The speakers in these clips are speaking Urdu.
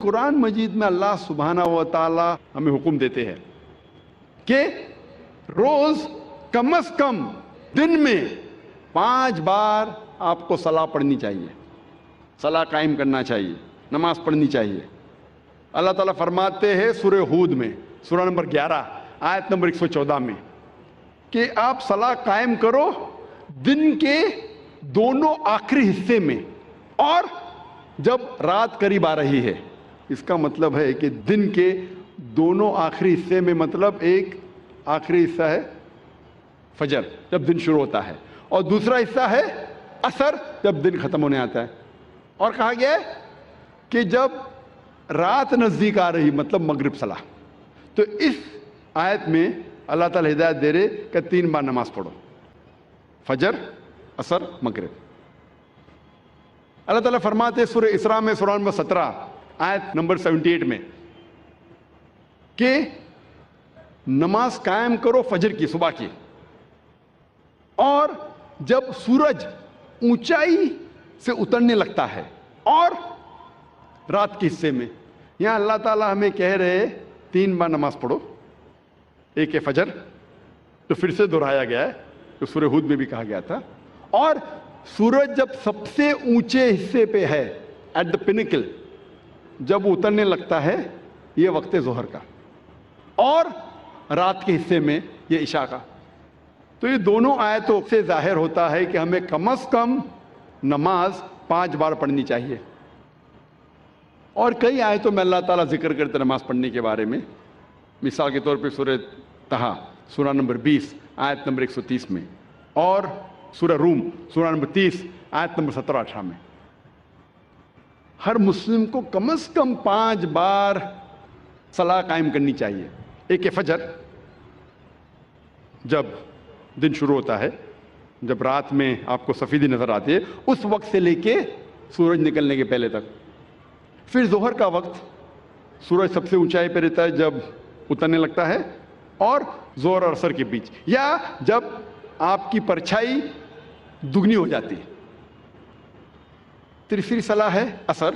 قرآن مجید میں اللہ سبحانہ و تعالی ہمیں حکم دیتے ہیں کہ روز کم از کم دن میں 5 بار آپ کو صلاح پڑھنی چاہیے، صلاح قائم کرنا چاہیے، نماز پڑھنی چاہیے۔ اللہ تعالیٰ فرماتے ہیں سورہ ہود میں، سورہ نمبر 11 آیت نمبر 114 میں کہ آپ صلاح قائم کرو دن کے دونوں آخری حصے میں اور جب رات قریب آ رہی ہے۔ اس کا مطلب ہے کہ دن کے دونوں آخری حصے میں مطلب ایک آخری حصہ ہے فجر جب دن شروع ہوتا ہے، اور دوسرا حصہ ہے عصر جب دن ختم ہونے آتا ہے۔ اور کہا گیا ہے کہ جب رات نزدیک آ رہی مطلب مغرب صلاح۔ تو اس آیت میں اللہ تعالیٰ ہدایت دے رہے کہ 3 بار نماز پڑھو، فجر، عصر، مغرب۔ اللہ تعالیٰ فرماتے سورہ اسراء میں سورہ نمبر 17 آیت نمبر 78 میں کہ نماز قائم کرو فجر کی، صبح کی، اور جب سورج اونچائی سے اترنے لگتا ہے اور رات کے حصے میں۔ یہاں اللہ تعالیٰ ہمیں کہہ رہے 3 بار نماز پڑھو، ایک ہے فجر تو پھر سے دہرایا گیا ہے جو سورہ ہود میں بھی کہا گیا تھا، اور سورج جب سب سے اونچے حصے پہ ہے ایٹ دا پینیکل، جب اترنے لگتا ہے یہ وقت ظہر کا، اور رات کے حصے میں یہ عشاء کا۔ تو یہ دونوں آیتوں سے ظاہر ہوتا ہے کہ ہمیں کم از کم نماز 5 بار پڑھنی چاہیے۔ اور کئی آیتوں میں اللہ تعالیٰ ذکر کرتے نماز پڑھنے کے بارے میں، مثال کے طور پہ سورہ طہ سورہ نمبر 20 آیت نمبر 130 میں، اور سورہ روم سورہ نمبر 30 آیت نمبر 17-18 میں۔ ہر مسلم کو کم از کم 5 بار صلاح قائم کرنی چاہیے۔ ایک ہے فجر جب دن شروع ہوتا ہے، جب رات میں آپ کو سفیدی نظر آتی ہے اس وقت سے لے کے سورج نکلنے کے پہلے تک۔ پھر ظہر کا وقت، سورج سب سے اونچائی پہ رہتا ہے جب اترنے لگتا ہے، اور ظہر اور عصر کے بیچ، یا جب آپ کی پرچھائی دگنی ہو جاتی ہے۔ تیسری صلاح ہے عصر،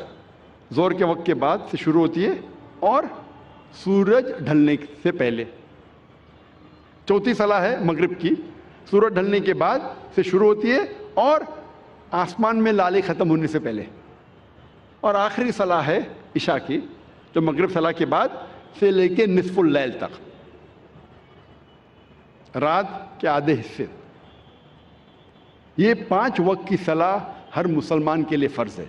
ظہر کے وقت کے بعد سے شروع ہوتی ہے اور سورج ڈھلنے سے پہلے۔ چوتھی صلاح ہے مغرب کی، سورج ڈھلنے کے بعد سے شروع ہوتی ہے اور آسمان میں لالے ختم ہونے سے پہلے۔ اور آخری صلاح ہے عشاء کی، جو مغرب صلاح کے بعد سے لے کے نصف اللیل تک، رات کے آدھے حصے۔ یہ 5 وقت کی صلاح ہر مسلمان کے لیے فرض ہے۔